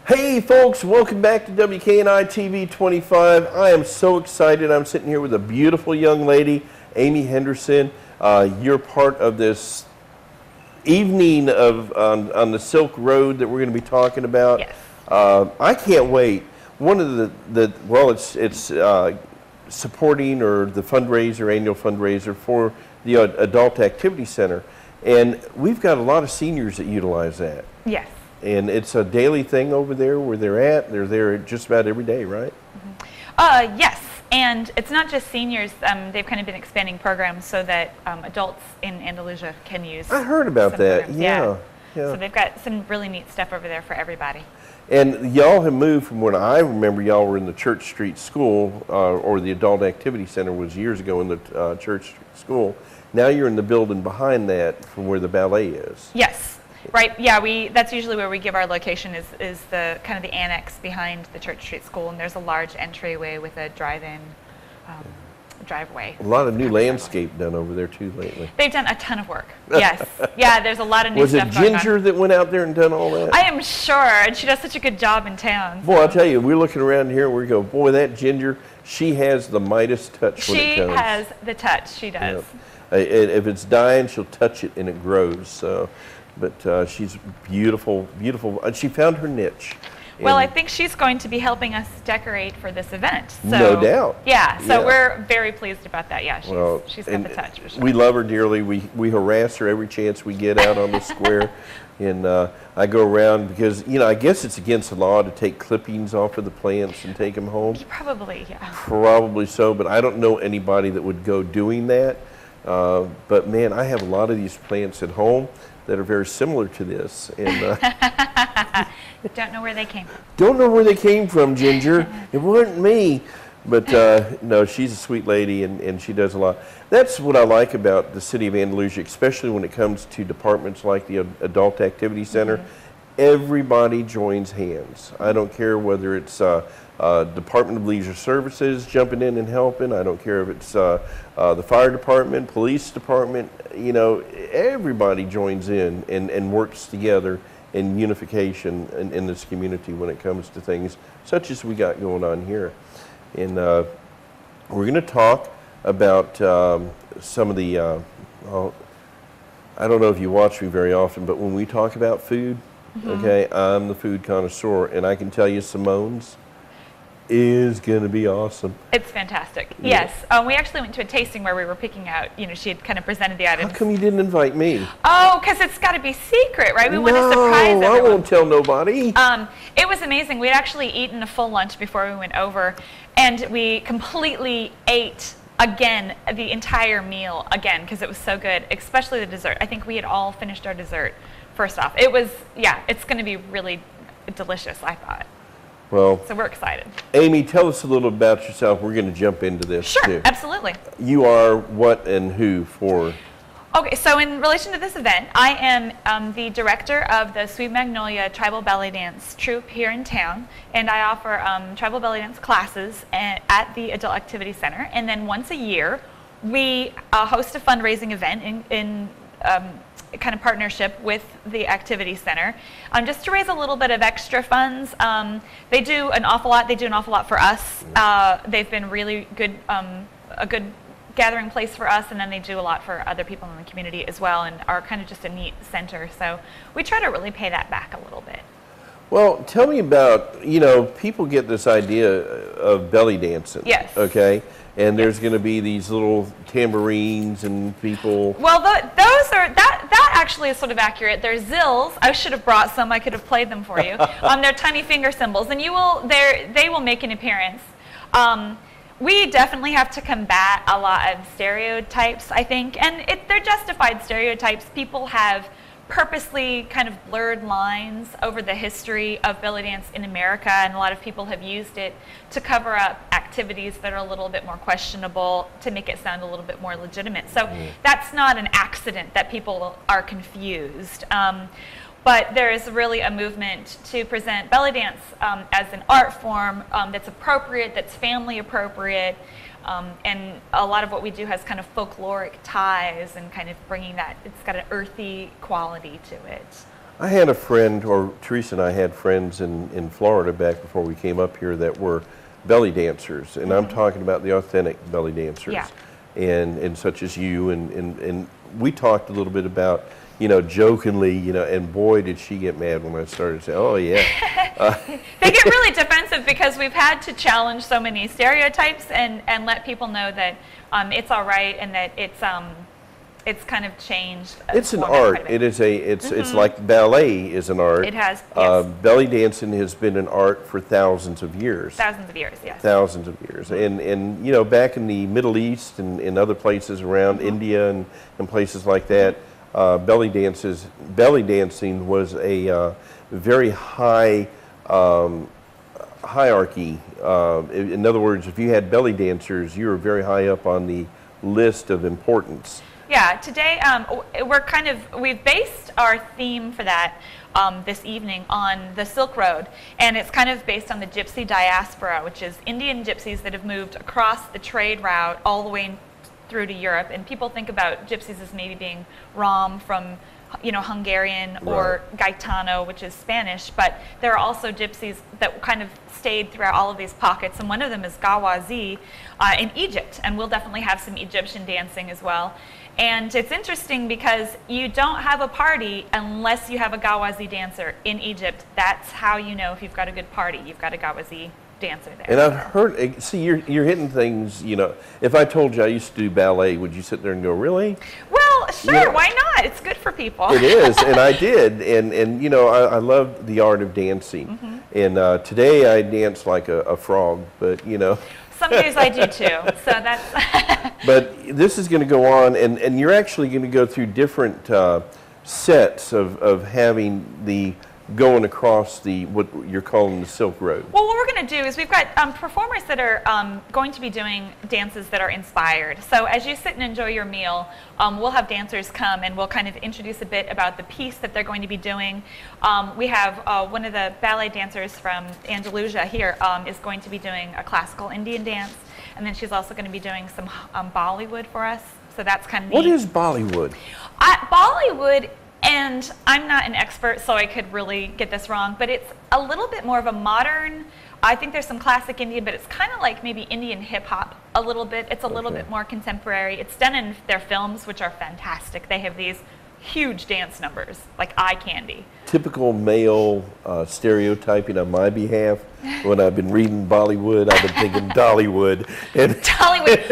Hey folks, welcome back to WKNI TV 25. I am so excited. I'm sitting here with a beautiful young lady, Amy Henderson. You're part of this evening on the Silk Road that we're going to be talking about. Yes. I can't wait. One of it's supporting or the fundraiser, annual fundraiser for the Adult Activity Center. And we've got a lot of seniors that utilize that. Yes. And it's a daily thing over there where they're at. They're there just about every day, right? Mm-hmm. Yes, and it's not just seniors. They've kind of been expanding programs so that adults in Andalusia can use. I heard about that. Yeah. Yeah. So they've got some really neat stuff over there for everybody. And y'all have moved from when I remember y'all were in the Church Street School, or the Adult Activity Center was years ago in the Church Street School. Now you're in the building behind that from where the ballet is. Yes. Right. Yeah. That's usually where we give our location is the kind of the annex behind the Church Street School, and there's a large entryway with a drive-in driveway. A lot of new landscape done over there too lately. They've done a ton of work. Yes. Yeah. There's a lot of new stuff going on. Was it Ginger that went out there and done all that? I am sure, and she does such a good job in town. Boy, I'll tell you, we're looking around here and we go, boy, that Ginger, she has the Midas touch when it comes. She has the touch. She does. Yep. If it's dying, she'll touch it and it grows. So. But she's beautiful, beautiful. She found her niche. Well, I think she's going to be helping us decorate for this event. So, no doubt. Yeah, so we're very pleased about that. Yeah, she's got the touch for sure. We love her dearly. We harass her every chance we get out on the square. And I go around because, I guess it's against the law to take clippings off of the plants and take them home. Probably, yeah. Probably so, but I don't know anybody that would go doing that. But, man, I have a lot of these plants at home that are very similar to this. And don't know where they came from. Don't know where they came from, Ginger. It wasn't me. But no, she's a sweet lady, and she does a lot. That's what I like about the city of Andalusia, especially when it comes to departments like the Adult Activity Center. Mm-hmm. Everybody joins hands. I don't care whether it's Department of Leisure Services jumping in and helping. I don't care if it's the fire department, police department. Everybody joins in and works together in unification in this community when it comes to things such as we got going on here. And we're going to talk about some of the, I don't know if you watch me very often, but when we talk about food, okay, I'm the food connoisseur, and I can tell you Simone's is going to be awesome. It's fantastic. Yeah. Yes. We actually went to a tasting where we were picking out, she had kind of presented the items. How come you didn't invite me? Oh, because it's got to be secret, right? We want to surprise everyone. I won't tell nobody. It was amazing. We'd actually eaten a full lunch before we went over, and we completely ate again the entire meal again because it was so good, especially the dessert. I think we had all finished our dessert first off. It was, it's going to be really delicious, I thought. Well, so we're excited. Amy, tell us a little about yourself. We're going to jump into this Sure, too. Absolutely. You are what and who for? Okay, so in relation to this event, I am the director of the Sweet Magnolia Tribal Belly Dance Troupe here in town, and I offer tribal belly dance classes at the Adult Activity Center. And then once a year, we host a fundraising event in kind of partnership with the Activity Center, just to raise a little bit of extra funds. They do an awful lot. They do an awful lot for us. They've been really good, a good gathering place for us, and then they do a lot for other people in the community as well, and are kind of just a neat center. So we try to really pay that back a little bit. Well, tell me about, people get this idea of belly dancing. Yes. Okay? And there's going to be these little tambourines and people. Well, that actually is sort of accurate. They're zills. I should have brought some. I could have played them for you. They're tiny finger cymbals, and they will make an appearance. We definitely have to combat a lot of stereotypes, I think, and they're justified stereotypes. People have purposely kind of blurred lines over the history of belly dance in America, and a lot of people have used it to cover up activities that are a little bit more questionable to make it sound a little bit more legitimate. So that's not an accident that people are confused. But there is really a movement to present belly dance as an art form that's appropriate, that's family appropriate, and a lot of what we do has kind of folkloric ties and kind of bringing that, it's got an earthy quality to it. I had a friend, or Teresa and I had friends in Florida back before we came up here that were belly dancers, and I'm talking about the authentic belly dancers, Yeah. and such as you, and we talked a little bit about, jokingly, and boy did she get mad when I started saying, oh yeah. They get really defensive because we've had to challenge so many stereotypes and let people know that it's all right and that it's kind of changed. It's an art. It is it's like ballet is an art. It has, yes. Belly dancing has been an art for thousands of years. Thousands of years, yes. Thousands of years. And back in the Middle East and other places around India and places like that, belly dancing was a very high hierarchy. In other words, if you had belly dancers, you were very high up on the list of importance. Yeah, today we've based our theme for that this evening on the Silk Road, and it's kind of based on the gypsy diaspora, which is Indian gypsies that have moved across the trade route all the way through to Europe. And people think about gypsies as maybe being Rom from Hungarian, or Gaetano, which is Spanish, but there are also gypsies that kind of stayed throughout all of these pockets, and one of them is Gawazi in Egypt, and we'll definitely have some Egyptian dancing as well. And it's interesting because you don't have a party unless you have a Gawazi dancer in Egypt. That's how you know if you've got a good party. You've got a Gawazi dancer there. And I've heard, see, you're hitting things, if I told you I used to do ballet, would you sit there and go, really? Well, sure, why not? It's good for people. It is, and I did, and I love the art of dancing. And today I dance like a frog, but Some days I do too, so that's... But this is going to go on, and you're actually going to go through different sets of having the going across what you're calling the Silk Road. Well, what we're going to do is we've got performers that are going to be doing dances that are inspired. So as you sit and enjoy your meal, we'll have dancers come and we'll kind of introduce a bit about the piece that they're going to be doing. We have one of the ballet dancers from Andalusia here is going to be doing a classical Indian dance, and then she's also going to be doing some Bollywood for us. So that's kind of neat. What is Bollywood? Bollywood, and I'm not an expert, so I could really get this wrong, but it's a little bit more of a modern, I think there's some classic Indian, but it's kind of like maybe Indian hip-hop a little bit. It's a little bit more contemporary. It's done in their films, which are fantastic. They have these huge dance numbers, like eye candy. Typical male stereotyping on my behalf. When I've been reading Bollywood, I've been thinking Dollywood. And Dollywood.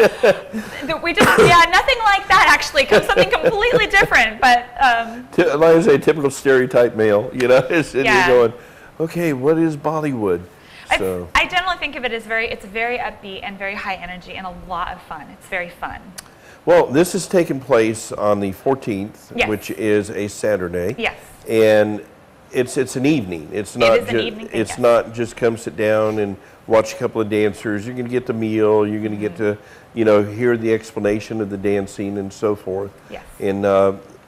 Nothing like that actually. Something completely different, but... like I say, typical stereotype male, and you're going, okay, what is Bollywood? So. I generally think of it as it's very upbeat and very high energy and a lot of fun. It's very fun. Well, this is taking place on the 14th, yes. which is a Saturday. Yes. And it's an evening. It's not an evening thing, yes. not just come sit down and watch a couple of dancers. You're going to get the meal. You're going to get to, hear the explanation of the dancing and so forth. Yes. And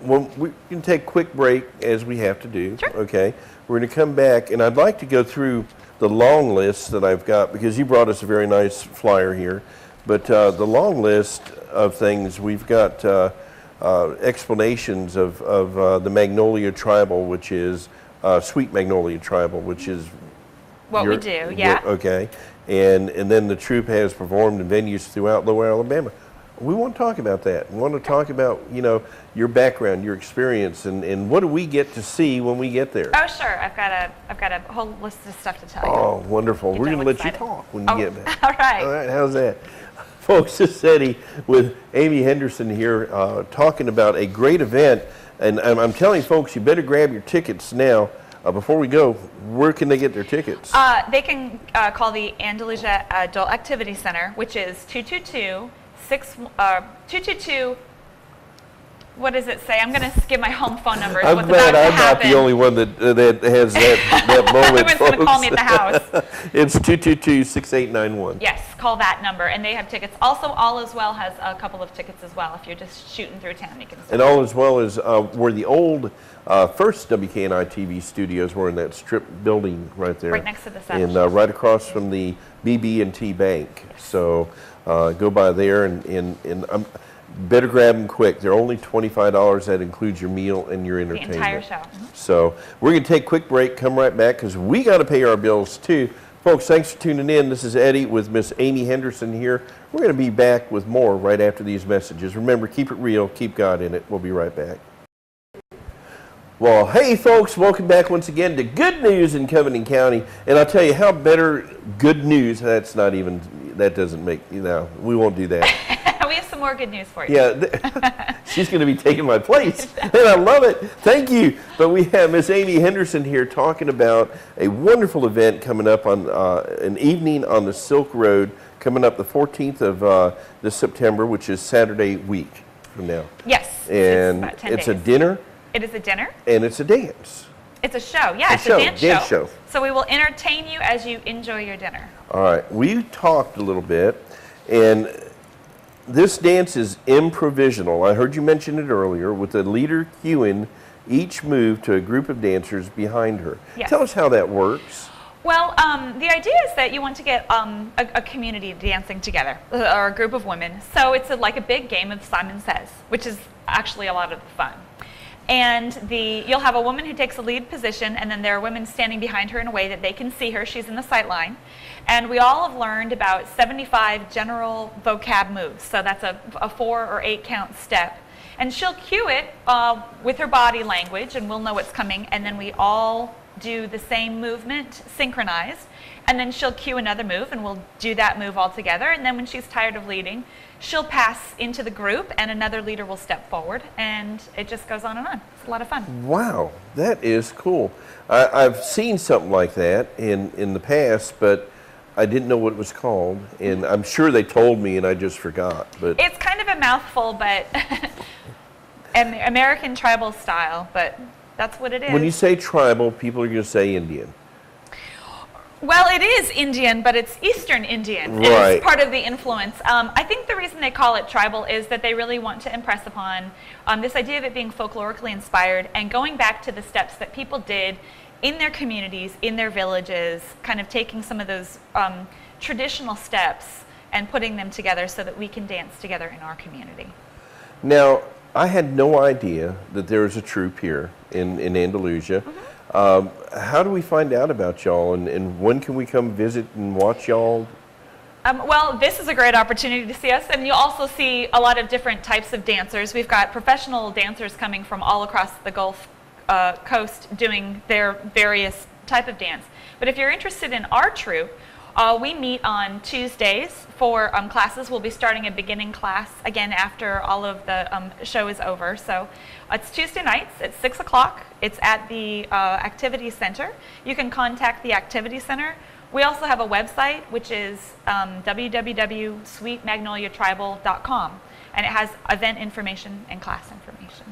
we can take a quick break, as we have to do. Sure. Okay. We're going to come back, and I'd like to go through the long list that I've got, because you brought us a very nice flyer here. But the long list of things, we've got explanations of the Magnolia Tribal, which is Sweet Magnolia Tribal, which is what we do, yeah. Okay, and then the troupe has performed in venues throughout Lower Alabama. We want to talk about that. We want to talk about your background, your experience, and what do we get to see when we get there? Oh, sure. I've got a whole list of stuff to tell you. Oh, wonderful. We're going to let you talk when you get back. All right. All right. How's that? Folks, this is Eddie with Amy Henderson here talking about a great event. And I'm telling folks, you better grab your tickets now. Before we go, where can they get their tickets? They can call the Andalusia Adult Activity Center, which is 222, what does it say? I'm going to give my home phone number. I'm glad I'm not the only one that has that moment, Everyone's going to call me at the house. It's 222-6891. Yes, call that number, and they have tickets. Also, All Is Well has a couple of tickets as well. If you're just shooting through town, you can. And All Is Well is where the old first WKNI TV studios were, in that strip building right there. Right next to the South. And right across from the BB&T Bank. So go by there, and better grab them quick. They're only $25. That includes your meal and your entertainment. The entire show. Mm-hmm. So we're going to take a quick break, come right back, because we got to pay our bills too. Folks, thanks for tuning in. This is Eddie with Miss Amy Henderson here. We're going to be back with more right after these messages. Remember, keep it real, keep God in it. We'll be right back. Well, hey folks, welcome back once again to Good News in Covington County. And I'll tell you how better good news, that doesn't make, we won't do that. We have some more good news for you. Yeah, she's going to be taking my place, and I love it. Thank you. But we have Miss Amy Henderson here talking about a wonderful event coming up on an evening on the Silk Road, coming up the 14th of this September, which is Saturday week from now. Yes. And it's about 10 it's days. a dinner. It is a dinner. And it's a dance. It's a show. Yeah, it's a dance show. So we will entertain you as you enjoy your dinner. All right. We talked a little bit, and this dance is improvisational. I heard you mention it earlier, with the leader cueing each move to a group of dancers behind her. Yes. Tell us how that works. Well, the idea is that you want to get a community dancing together, or a group of women. So it's like a big game of Simon Says, which is actually a lot of fun. And you'll have a woman who takes a lead position, and then there are women standing behind her in a way that they can see her. She's in the sight line. And we all have learned about 75 general vocab moves. So that's a 4 or 8 count step. And she'll cue it with her body language, and we'll know what's coming. And then we all do the same movement, synchronized. And then she'll cue another move, and we'll do that move all together. And then when she's tired of leading, she'll pass into the group, and another leader will step forward, and it just goes on and on. It's a lot of fun. Wow, that is cool. I've seen something like that in the past, but I didn't know what it was called, and I'm sure they told me, and I just forgot. But it's kind of a mouthful, but American tribal style, but that's what it is. When you say tribal, people are going to say Indian. Well, it is Indian, but it's Eastern Indian. Right. It's part of the influence. I think the reason they call it tribal is that they really want to impress upon this idea of it being folklorically inspired and going back to the steps that people did in their communities, in their villages, kind of taking some of those traditional steps and putting them together so that we can dance together in our community. Now, I had no idea that there was a troupe here in Andalusia. Mm-hmm. How do we find out about y'all, and when can we come visit and watch y'all? Well, this is a great opportunity to see us, and you'll also see a lot of different types of dancers. We've got professional dancers coming from all across the Gulf Coast doing their various type of dance. But if you're interested in our troupe, we meet on Tuesdays for classes. We'll be starting a beginning class again after all of the show is over. So it's Tuesday nights at 6 o'clock. It's at the Activity Center. You can contact the Activity Center. We also have a website, which is www.sweetmagnoliatribal.com, and it has event information and class information.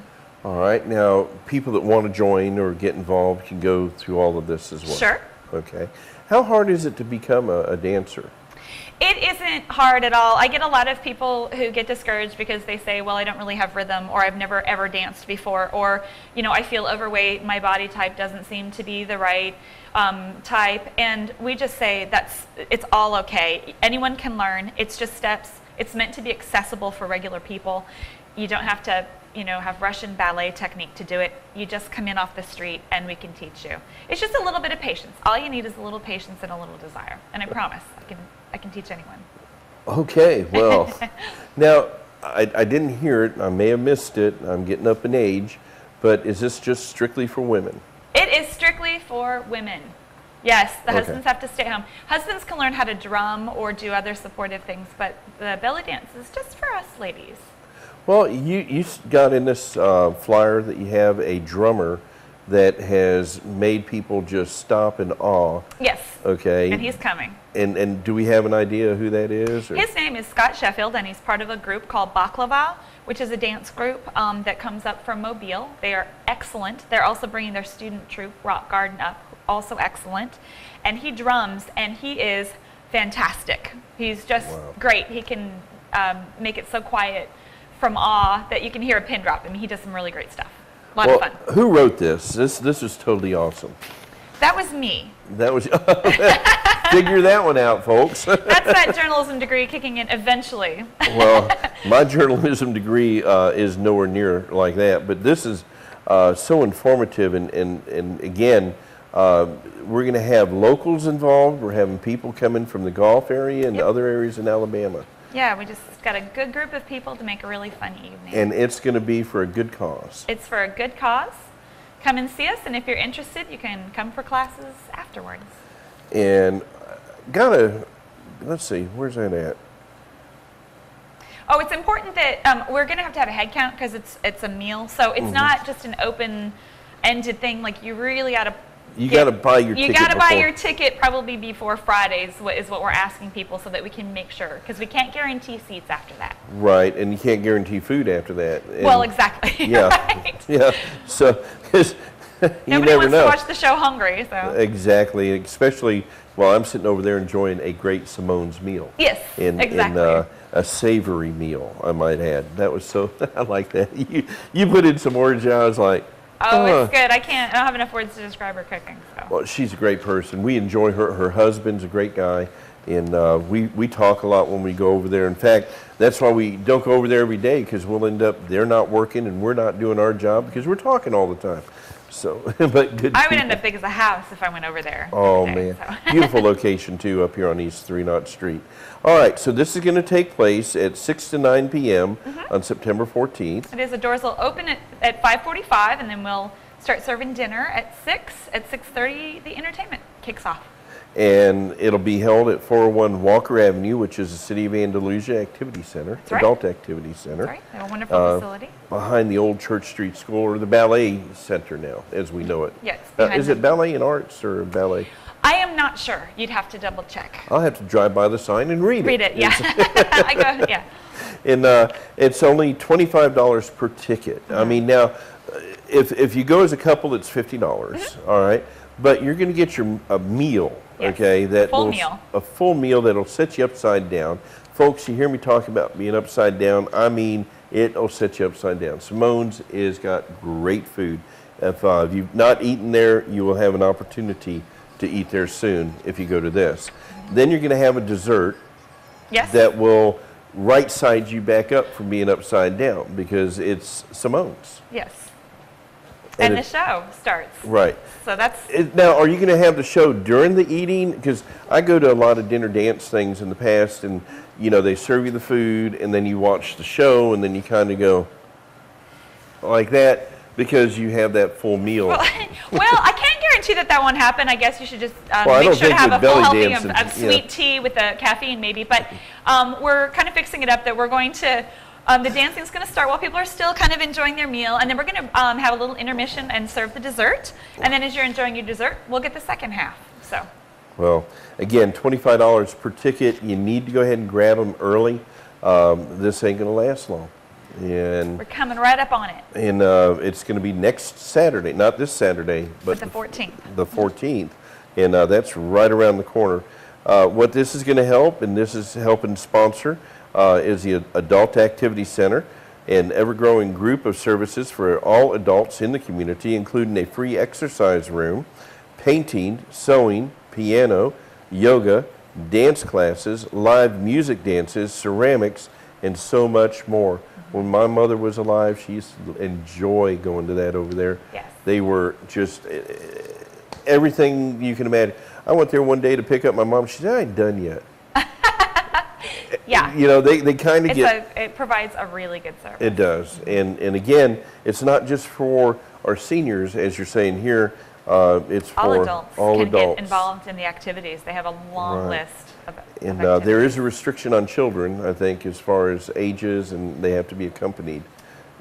All right. Now, people that want to join or get involved can go through all of this as well. Sure. Okay. How hard is it to become a dancer? It isn't hard at all. I get a lot of people who get discouraged because they say, well, I don't really have rhythm, or I've never ever danced before, or, I feel overweight, my body type doesn't seem to be the right type. And we just say it's all okay. Anyone can learn. It's just steps. It's meant to be accessible for regular people. You don't have to have Russian ballet technique to do it. You just come in off the street and we can teach you. It's just a little bit of patience. All you need is a little patience and a little desire. And I promise I can teach anyone. Okay, well, now I didn't hear it. I may have missed it. I'm getting up in age. But is this just strictly for women? It is strictly for women. Yes, the husbands have to stay home. Husbands can learn how to drum or do other supportive things, but the belly dance is just for us ladies. Well, you got in this flyer that you have a drummer that has made people just stop in awe. Yes. Okay. And he's coming. And do we have an idea who that is? Or? His name is Scott Sheffield, and he's part of a group called Baklava, which is a dance group that comes up from Mobile. They are excellent. They're also bringing their student troupe, Rock Garden, up, also excellent. And he drums, and he is fantastic. He's just great. He can make it so quiet from awe that you can hear a pin drop. I mean, he does some really great stuff. A lot of fun. Who wrote this? This is totally awesome. That was me. That was Figure that one out, folks. That's that journalism degree kicking in eventually. Well, my journalism degree is nowhere near like that, but this is so informative, and again, we're going to have locals involved. We're having people coming from the Gulf area and other areas in Alabama. Yeah, we just got a good group of people to make a really fun evening. And it's going to be for a good cause. It's for a good cause. Come and see us, and if you're interested, you can come for classes afterwards. And let's see, where's that at? Oh, it's important that we're going to have a head count because it's a meal. So it's not just an open-ended thing. Like, you really got to... You got to buy your ticket. You got to buy your ticket probably before Fridays is what we're asking people, so that we can make sure, because we can't guarantee seats after that. Right, and you can't guarantee food after that. And well, exactly. Yeah, right. Yeah. So you Nobody never wants know. to watch the show hungry. So Exactly, especially while I'm sitting over there enjoying a great Simone's meal. yes, exactly. In a savory meal, I might add. That was so. I like that. You put in some words, and I was like. Oh, it's good. I don't have enough words to describe her cooking. So. Well, she's a great person. We enjoy her. Her husband's a great guy, and we talk a lot when we go over there. In fact, that's why we don't go over there every day, because we'll end up, they're not working and we're not doing our job because we're talking all the time. So, but good. I would end up big as a house if I went over there. Oh, every day, man. so. Beautiful location, too, up here on East 3 Knott Street. All right, so this is going to take place at 6 to 9 p.m. On September 14th. It is. The doors will open at 5:45, and then we'll start serving dinner at 6. At 6:30, the entertainment kicks off. And it'll be held at 401 Walker Avenue, which is the City of Andalusia Activity Center, That's right. Adult Activity Center. That's right. They have a wonderful facility. Behind the old Church Street School, or the Ballet Center now, as we know it. Yes. Is it Ballet and Arts or Ballet? I am not sure. You'd have to double check. I'll have to drive by the sign and read it. Read it, yeah. Yeah. And it's only $25 per ticket. I mean, now, if you go as a couple, it's $50, all right? But you're going to get a meal, Yes. okay? A full meal that'll set you upside down. Folks, you hear me talk about being upside down. I mean, it'll set you upside down. Simone's has got great food. If you've not eaten there, you will have an opportunity to eat there soon if you go to this. Then you're going to have a dessert that will right side you back up from being upside down, because it's Simone's. Yes. And the show starts. Right. So that's... Now, are you going to have the show during the eating? Because I go to a lot of dinner dance things in the past, and, you know, they serve you the food, and then you watch the show, and then you kind of go like that, because you have that full meal. Well, I can't guarantee that won't happen. I guess you should just I make sure to have a full helping dancing, of sweet tea with the caffeine maybe. But we're kind of fixing it up that we're going to, the dancing's going to start while people are still kind of enjoying their meal. And then we're going to have a little intermission and serve the dessert. And then as you're enjoying your dessert, we'll get the second half. So. Well, again, $25 per ticket. You need to go ahead and grab them early. This ain't going to last long. And we're coming right up on it. And it's going to be next Saturday, not this Saturday, but the 14th. The 14th, and that's right around the corner. What this is going to help, and this is helping sponsor, is the Adult Activity Center, an ever-growing group of services for all adults in the community, including a free exercise room, painting, sewing, piano, yoga, dance classes, live music dances, ceramics, and so much more. When my mother was alive, she used to enjoy going to that over there. Yes. They were just everything you can imagine. I went there one day to pick up my mom. She said, I ain't done yet. Yeah. You know, they kind of it provides a really good service. It does. And again, it's not just for our seniors, as you're saying here. It's for all adults get involved in the activities. They have a long list of And activities. there is a restriction on children, I think, as far as ages, and they have to be accompanied.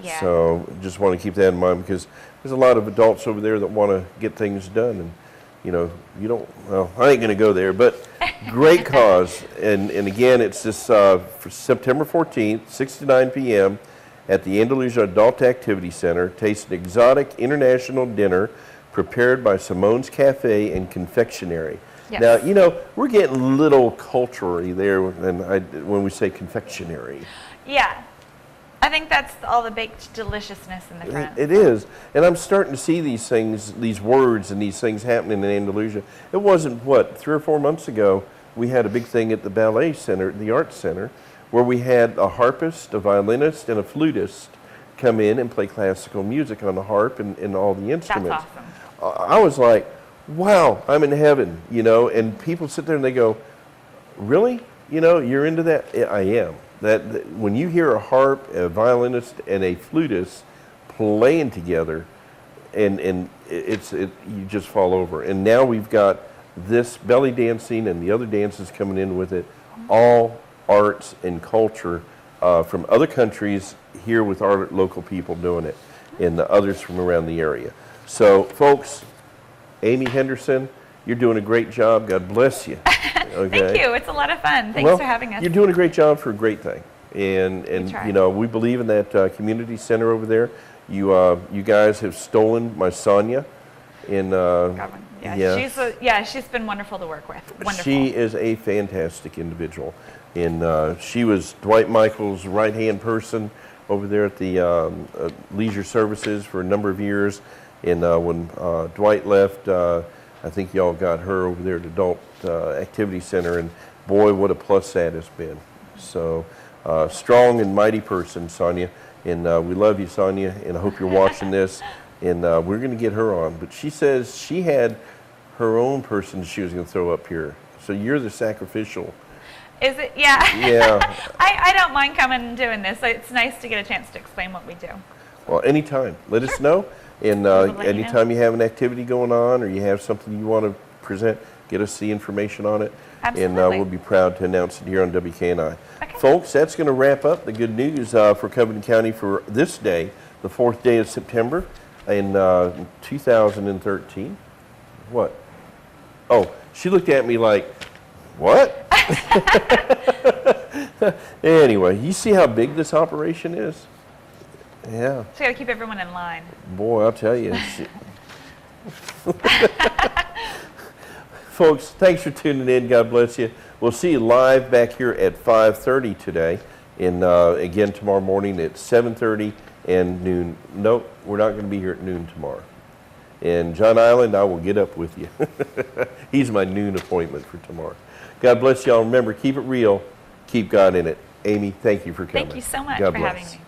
Yeah. So just want to keep that in mind, because there's a lot of adults over there that want to get things done, and you know, you don't. Well, I ain't going to go there, but great cause. And again, it's this for September 14th, 6 to 9 p.m. at the Andalusia Adult Activity Center. Taste an exotic international dinner prepared by Simone's Cafe and Confectionery. Yes. Now, you know, we're getting a little culturally there when we say confectionery. Yeah. I think that's all the baked deliciousness in the front. It is. And I'm starting to see these things, these words and these things happening in Andalusia. It wasn't, 3 or 4 months ago, we had a big thing at the Ballet Center, the Arts Center, where we had a harpist, a violinist, and a flutist come in and play classical music on the harp and all the instruments. That's awesome. I was like, wow, I'm in heaven, and people sit there and they go, really? You're into that? Yeah, I am. That when you hear a harp, a violinist, and a flutist playing together, and you just fall over. And now we've got this belly dancing and the other dances coming in with it, all arts and culture from other countries here with our local people doing it, and the others from around the area. So, folks, Amy Henderson, you're doing a great job. God bless you. Okay. Thank you. It's a lot of fun. Thanks for having us. You're doing a great job for a great thing. And we believe in that community center over there. You guys have stolen my Sonia. She's been wonderful to work with. Wonderful. She is a fantastic individual. And she was Dwight Michael's right-hand person over there at the Leisure Services for a number of years. And when Dwight left, I think y'all got her over there at Adult Activity Center, and boy, what a plus that has been. So, strong and mighty person, Sonia, and we love you, Sonia, and I hope you're watching this, and we're going to get her on. But she says she had her own person she was going to throw up here, so you're the sacrificial. Is it? Yeah. Yeah. I don't mind coming and doing this. It's nice to get a chance to explain what we do. Well, anytime. Let us know. And anytime you have an activity going on or you have something you want to present, get us the information on it. Absolutely. And we'll be proud to announce it here on WKNI. Okay. Folks, that's going to wrap up the good news for Covington County for this day, the 4th day of September in 2013. What? Oh, she looked at me like, what? Anyway, you see how big this operation is? Yeah. Just got to keep everyone in line. Boy, I'll tell you. Folks, thanks for tuning in. God bless you. We'll see you live back here at 5:30 today. And again, tomorrow morning at 7:30 and noon. Nope, we're not going to be here at noon tomorrow. And John Island, I will get up with you. He's my noon appointment for tomorrow. God bless y'all. Remember, keep it real. Keep God in it. Amy, thank you for coming. Thank you so much God for bless. having me.